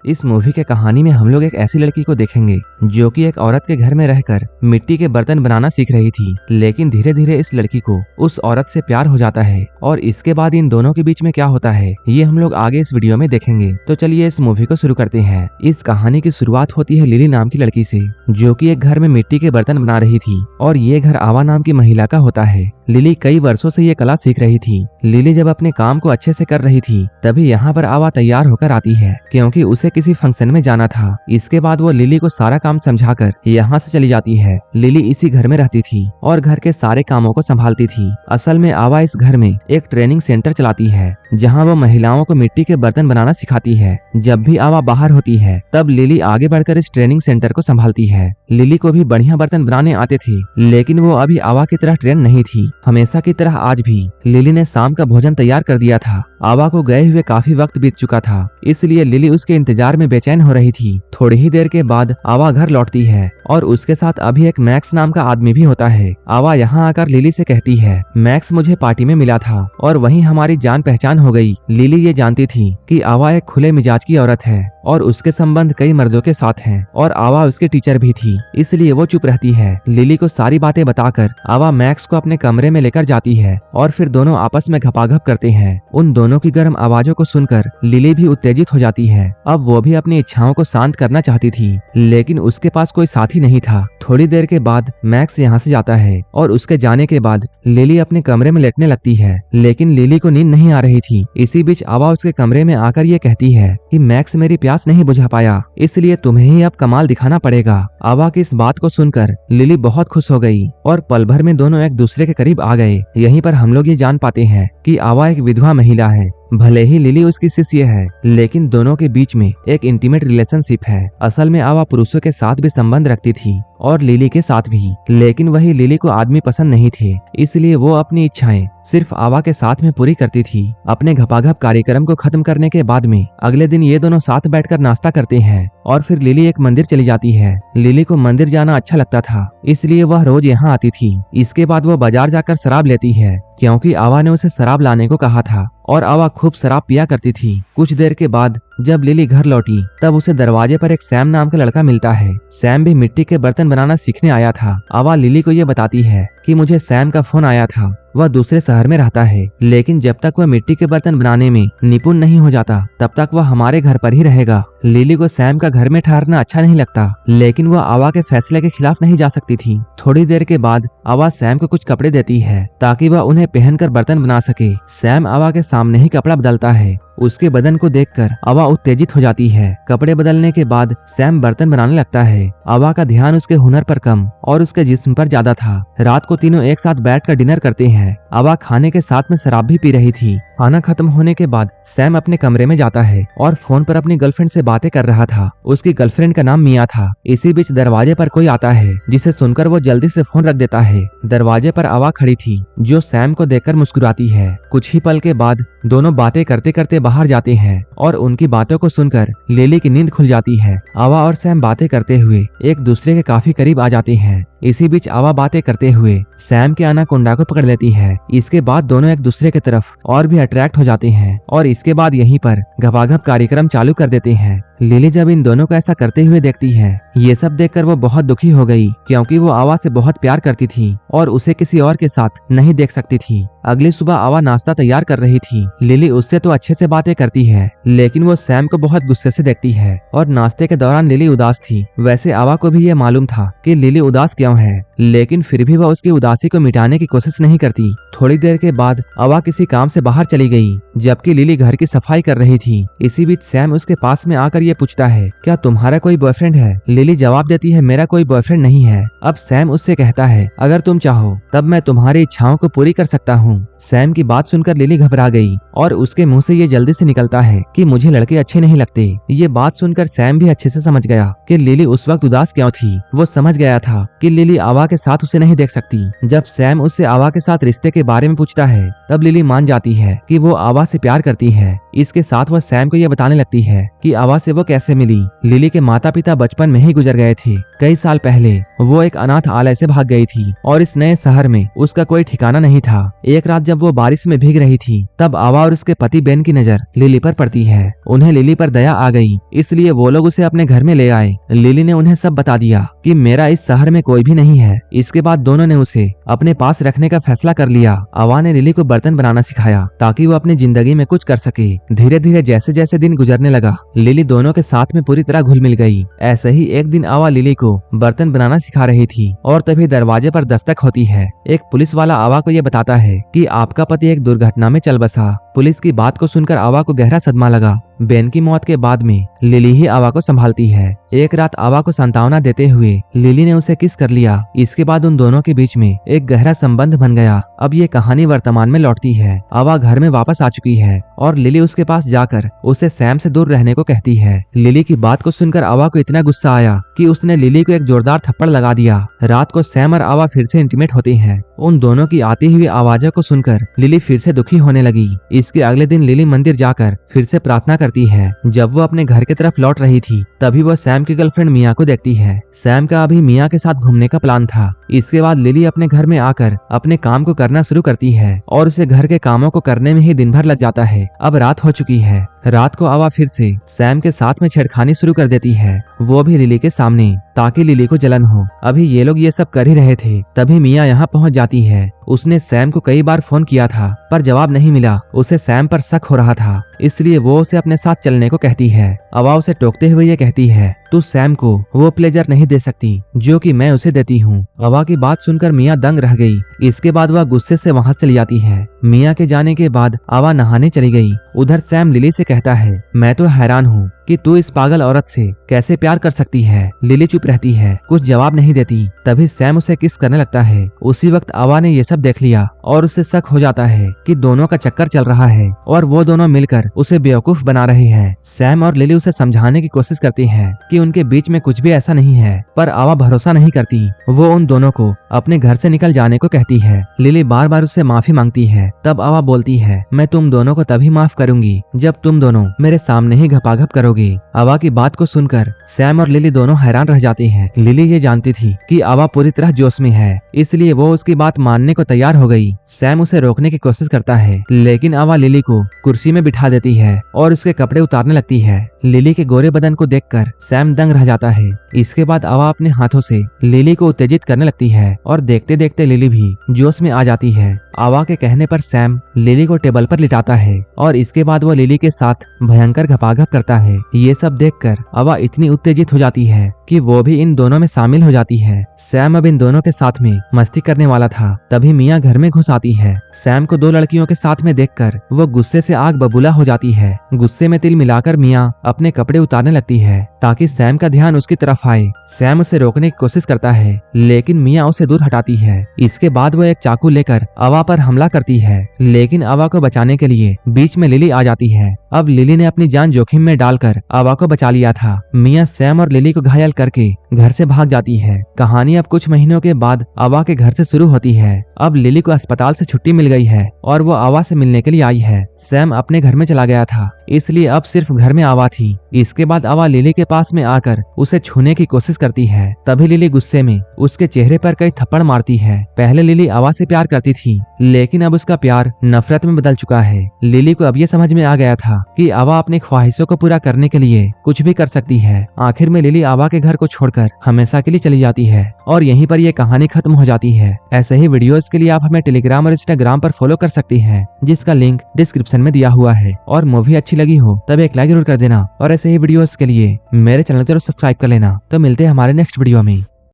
इस मूवी के कहानी में हम लोग एक ऐसी लड़की को देखेंगे जो कि एक औरत के घर में रहकर मिट्टी के बर्तन बनाना सीख रही थी, लेकिन धीरे धीरे इस लड़की को उस औरत से प्यार हो जाता है और इसके बाद इन दोनों के बीच में क्या होता है ये हम लोग आगे इस वीडियो में देखेंगे। तो चलिए इस मूवी को शुरू करते हैं। इस कहानी की शुरुआत होती है लिली नाम की लड़की से, जो कि एक घर में मिट्टी के बर्तन बना रही थी और ये घर आवा नाम की महिला का होता है। लिली कई वर्षों से ये कला सीख रही थी। लिली जब अपने काम को अच्छे से कर रही थी तभी यहाँ पर आवा तैयार होकर आती है क्योंकि उसे किसी फंक्शन में जाना था। इसके बाद वो लिली को सारा काम समझाकर यहाँ से चली जाती है। लिली इसी घर में रहती थी और घर के सारे कामों को संभालती थी। असल में आवा इस घर में एक ट्रेनिंग सेंटर चलाती है जहाँ वो महिलाओं को मिट्टी के बर्तन बनाना सिखाती है। जब भी आवा बाहर होती है तब लिली आगे बढ़कर इस ट्रेनिंग सेंटर को संभालती है। लिली को भी बढ़िया बर्तन बनाने आते थे, लेकिन वो अभी आवा की तरह ट्रेन नहीं थी। हमेशा की तरह आज भी लिली ने शाम का भोजन तैयार कर दिया था। आवा को गए हुए काफी वक्त बीत चुका था, इसलिए लिली उसके इंतजार में बेचैन हो रही थी। थोड़ी ही देर के बाद आवा घर लौटती है और उसके साथ अभी एक मैक्स नाम का आदमी भी होता है। आवा यहाँ आकर लिली से कहती है, मैक्स मुझे पार्टी में मिला था और वहीं हमारी जान पहचान हो गई। लिली ये जानती थी कि आवा एक खुले मिजाज की औरत है और उसके संबंध कई मर्दों के साथ हैं और आवा उसके टीचर भी थी, इसलिए वो चुप रहती है। लिली को सारी बातें बताकर आवा मैक्स को अपने कमरे में लेकर जाती है और फिर दोनों आपस में घपाघप करते हैं। उन दोनों की गर्म आवाजों को सुनकर लिली भी उत्तेजित हो जाती है। अब वो भी अपनी इच्छाओं को शांत करना चाहती थी, लेकिन उसके पास कोई साथी नहीं था। थोड़ी देर के बाद मैक्स यहाँ से जाता है और उसके जाने के बाद लिली अपने कमरे में लेटने लगती है, लेकिन लिली को नींद नहीं आ रही थी। इसी बीच आवा उसके कमरे में आकर ये कहती है कि मैक्स मेरी प्यास नहीं बुझा पाया, इसलिए तुम्हें ही अब कमाल दिखाना पड़ेगा। आवा की इस बात को सुनकर लिली बहुत खुश हो गई और पल भर में दोनों एक दूसरे के करीब आ गए। यहीं पर हम लोग ये जान पाते हैं कि आवा एक विधवा महिला है। भले ही लिली उसकी शिष्य है, लेकिन दोनों के बीच में एक इंटीमेट रिलेशनशिप है। असल में आवा पुरुषों के साथ भी संबंध रखती थी और लिली के साथ भी, लेकिन वही लिली को आदमी पसंद नहीं थे, इसलिए वो अपनी इच्छाएं सिर्फ आवा के साथ में पूरी करती थी। अपने घपाघप कार्यक्रम को खत्म करने के बाद में अगले दिन ये दोनों साथ बैठकर नाश्ता करते हैं और फिर लिली एक मंदिर चली जाती है। लिली को मंदिर जाना अच्छा लगता था, इसलिए वह रोज यहाँ आती थी। इसके बाद वो बाजार जाकर शराब लेती है क्योंकि आवा ने उसे शराब लाने को कहा था और आवा खूब शराब पिया करती थी। कुछ देर के बाद जब लिली घर लौटी तब उसे दरवाजे पर एक सैम नाम का लड़का मिलता है। सैम भी मिट्टी के बर्तन बनाना सीखने आया था। आवा लिली को ये बताती है कि मुझे सैम का फोन आया था, वह दूसरे शहर में रहता है, लेकिन जब तक वह मिट्टी के बर्तन बनाने में निपुण नहीं हो जाता तब तक वह हमारे घर पर ही रहेगा। लिली को सैम का घर में ठहरना अच्छा नहीं लगता, लेकिन वह आवा के फैसले के खिलाफ नहीं जा सकती थी। थोड़ी देर के बाद आवा सैम को कुछ कपड़े देती है ताकि वह उन्हें पहनकर बर्तन बना सके। सैम आवा के सामने ही कपड़ा बदलता है। उसके बदन को देखकर आवा उत्तेजित हो जाती है। कपड़े बदलने के बाद सैम बर्तन बनाने लगता है। आवा का ध्यान उसके हुनर पर कम और उसके जिस्म पर ज्यादा था। रात को तीनों एक साथ बैठकर डिनर करते हैं। आवा खाने के साथ में शराब भी पी रही थी। खाना खत्म होने के बाद सैम अपने कमरे में जाता है और फोन पर अपनी गर्लफ्रेंड से बातें कर रहा था। उसकी गर्लफ्रेंड का नाम मिया था। इसी बीच दरवाजे पर कोई आता है, जिसे सुनकर वो जल्दी से फोन रख देता है। दरवाजे पर आवा खड़ी थी जो सैम को देखकर मुस्कुराती है। कुछ ही पल के बाद दोनों बातें करते करते बाहर जाते हैं और उनकी बातों को सुनकर लिली की नींद खुल जाती है। आवा और सैम बातें करते हुए एक दूसरे के काफी करीब आ जाते हैं। इसी बीच आवा बातें करते हुए सैम के अनाकोंडा को पकड़ लेती है। इसके बाद दोनों एक दूसरे की तरफ और भी अट्रैक्ट हो जाते हैं और इसके बाद यहीं पर घपाघप कार्यक्रम चालू कर देते हैं। लिली जब इन दोनों को ऐसा करते हुए देखती है, ये सब देखकर वो बहुत दुखी हो गई क्योंकि वो आवा से बहुत प्यार करती थी और उसे किसी और के साथ नहीं देख सकती थी। अगली सुबह आवा नाश्ता तैयार कर रही थी। लिली उससे तो अच्छे से बातें करती है, लेकिन वो सैम को बहुत गुस्से से देखती है और नाश्ते के दौरान लिली उदास थी। वैसे आवा को भी ये मालूम था कि लिली उदास क्यों है, लेकिन फिर भी वह उसकी उदासी को मिटाने की कोशिश नहीं करती। थोड़ी देर के बाद आवा किसी काम से बाहर चली गई, जबकि लिली घर की सफाई कर रही थी। इसी बीच सैम उसके पास में आकर ये पूछता है, क्या तुम्हारा कोई बॉयफ्रेंड है? लिली जवाब देती है, मेरा कोई बॉयफ्रेंड नहीं है। अब सैम उससे कहता है, अगर तुम चाहो तब मैं तुम्हारी इच्छाओं को पूरी कर सकता हूँ। सैम की बात सुनकर लिली घबरा गई और उसके मुंह से ये जल्दी से निकलता है कि मुझे लड़के अच्छे नहीं लगते। ये बात सुनकर सैम भी अच्छे से समझ गया कि लिली उस वक्त उदास क्यों थी। वो समझ गया था कि लिली आवा के साथ उसे नहीं देख सकती। जब सैम उससे आवा के साथ रिश्ते के बारे में पूछता है तब लिली मान जाती है कि वो आवा से प्यार करती है। इसके साथ वह सैम को यह बताने लगती है कि आवा से वो कैसे मिली। लिली के माता पिता बचपन में ही गुजर गए थे। कई साल पहले वो एक अनाथालय से भाग गई थी और इस नए शहर में उसका कोई ठिकाना नहीं था। एक रात जब वो बारिश में भीग रही थी तब आवा और उसके पति बेन की नजर लिली पर पड़ती है। उन्हें लिली पर दया आ गई, इसलिए वो लोग उसे अपने घर में ले आए। लिली ने उन्हें सब बता दिया कि मेरा इस शहर में कोई भी नहीं है। इसके बाद दोनों ने उसे अपने पास रखने का फैसला कर लिया। आवा ने लिली को बर्तन बनाना सिखाया ताकि वो अपनी जिंदगी में कुछ कर सके। धीरे धीरे जैसे जैसे दिन गुजरने लगा लिली दोनों के साथ में पूरी तरह घुल मिल गई। ऐसे ही एक दिन आवा लिली को बर्तन बनाना सिखा रही थी और तभी दरवाजे पर दस्तक होती है। एक पुलिस वाला आवा को ये बताता है कि आपका पति एक दुर्घटना में चल बसा। पुलिस की बात को सुनकर आवा को गहरा सदमा लगा। बेन की मौत के बाद में लिली ही आवा को संभालती है। एक रात आवा को सांत्वना देते हुए लिली ने उसे किस कर लिया। इसके बाद उन दोनों के बीच में एक गहरा संबंध बन गया। अब ये कहानी वर्तमान में लौटती है। आवा घर में वापस आ चुकी है और लिली उसके पास जाकर उसे सैम से दूर रहने को कहती है। लिली की बात को सुनकर आवा को इतना गुस्सा आया कि उसने लिली को एक जोरदार थप्पड़ लगा दिया। रात को सैम और आवा फिर से इंटीमेट होते हैं। उन दोनों की आती हुई आवाजों को सुनकर लिली फिर से दुखी होने लगी। इसके अगले दिन लिली मंदिर जाकर फिर से प्रार्थना करती है। जब वो अपने घर की तरफ लौट रही थी तभी वो सैम की गर्लफ्रेंड मिया को देखती है। सैम का अभी मिया के साथ घूमने का प्लान था। इसके बाद लिली अपने घर में आकर अपने काम को करना शुरू करती है और उसे घर के कामों को करने में ही दिन भर लग जाता है। अब रात हो चुकी है। रात को आवा फिर से सैम के साथ में छेड़खानी शुरू कर देती है, वो भी लिली के सामने, ताकि लिली को जलन हो। अभी ये लोग ये सब कर ही रहे थे तभी मिया यहाँ पहुँच जाती है। उसने सैम को कई बार फोन किया था पर जवाब नहीं मिला। उसे सैम पर शक हो रहा था, इसलिए वो उसे अपने साथ चलने को कहती है। आवा उसे टोकते हुए ये कहती है, तू सैम को वो प्लेजर नहीं दे सकती जो कि मैं उसे देती हूँ। आवा की बात सुनकर मिया दंग रह गई। इसके बाद वह गुस्से से वहाँ चली जाती है। मिया के जाने के बाद आवा नहाने चली गई। उधर सैम लिली से कहता है, मैं तो हैरान हूँ कि तू इस पागल औरत से कैसे प्यार कर सकती है। लिली चुप रहती है, कुछ जवाब नहीं देती। तभी सैम उसे किस करने लगता है। उसी वक्त आवा ने ये सब देख लिया और उसे शक हो जाता है कि दोनों का चक्कर चल रहा है और वो दोनों मिलकर उसे बेवकूफ बना रहे हैं। सैम और लिली उसे समझाने की कोशिश करती हैं कि उनके बीच में कुछ भी ऐसा नहीं है, पर आवा भरोसा नहीं करती। वो उन दोनों को अपने घर से निकल जाने को कहती है। लिली बार बार उससे माफी मांगती है। तब आवा बोलती है, मैं तुम दोनों को तभी माफ करूंगी जब तुम दोनों मेरे सामने ही घपाघप करोगे। आवा की बात को सुनकर सैम और लिली दोनों हैरान रह जाते हैं। लिली ये जानती थी कि आवा पूरी तरह जोश में है, इसलिए वो उसकी बात मानने को तैयार हो गई। सैम उसे रोकने की कोशिश करता है, लेकिन आवा लिली को कुर्सी में बिठा देती है और उसके कपड़े उतारने लगती है। लिली के गोरे बदन को देखकर सैम दंग रह जाता है। इसके बाद आवा अपने हाथों से लिली को उत्तेजित करने लगती है और देखते देखते लिली भी जोश में आ जाती है। आवा के कहने पर सैम लिली को टेबल पर लिटाता है और इसके बाद वो लिली के साथ भयंकर घपाघप करता है। ये सब देखकर आवा इतनी उत्तेजित हो जाती है कि वो भी इन दोनों में शामिल हो जाती है। सैम अब इन दोनों के साथ में मस्ती करने वाला था, तभी मिया घर में घुस आती है। सैम को दो लड़कियों के साथ में देखकर वो गुस्से से आग बबूला हो जाती है। गुस्से में तिल मिलाकर मिया अपने कपड़े उतारने लगती है ताकि सैम का ध्यान उसकी तरफ आए। सैम उसे रोकने की कोशिश करता है, लेकिन मिया उसे दूर हटाती है। इसके बाद वो एक चाकू लेकर आवा पर हमला करती है, लेकिन आवा को बचाने के लिए बीच में लिली आ जाती है। अब लिली ने अपनी जान जोखिम में डालकर आवा को बचा लिया था। मिया सैम और लिली को घायल करके घर से भाग जाती है। कहानी अब कुछ महीनों के बाद आवा के घर से शुरू होती है। अब लिली को अस्पताल से छुट्टी मिल गई है और वो आवा से मिलने के लिए आई है। सैम अपने घर में चला गया था, इसलिए अब सिर्फ घर में आवा थी। इसके बाद आवा लिली के पास में आकर उसे छूने की कोशिश करती है। तभी लिली गुस्से में उसके चेहरे पर कई थप्पड़ मारती है। पहले लिली आवा से प्यार करती थी, लेकिन अब उसका प्यार नफरत में बदल चुका है। लिली को अब ये समझ में आ गया था कि आवा अपनी ख्वाहिशों को पूरा करने के लिए कुछ भी कर सकती है। आखिर में लिली आवा के घर को छोड़कर हमेशा के लिए चली जाती है और यहीं पर यह कहानी खत्म हो जाती है। ऐसे ही वीडियोस के लिए आप हमें टेलीग्राम और इंस्टाग्राम पर फॉलो कर सकती हैं, जिसका लिंक डिस्क्रिप्शन में दिया हुआ है। और मूवी अच्छी लगी हो तब एक लाइक जरूर कर देना और ऐसे ही वीडियोस के लिए मेरे चैनल को सब्सक्राइब कर लेना। तो मिलते हैं हमारे नेक्स्ट वीडियो में।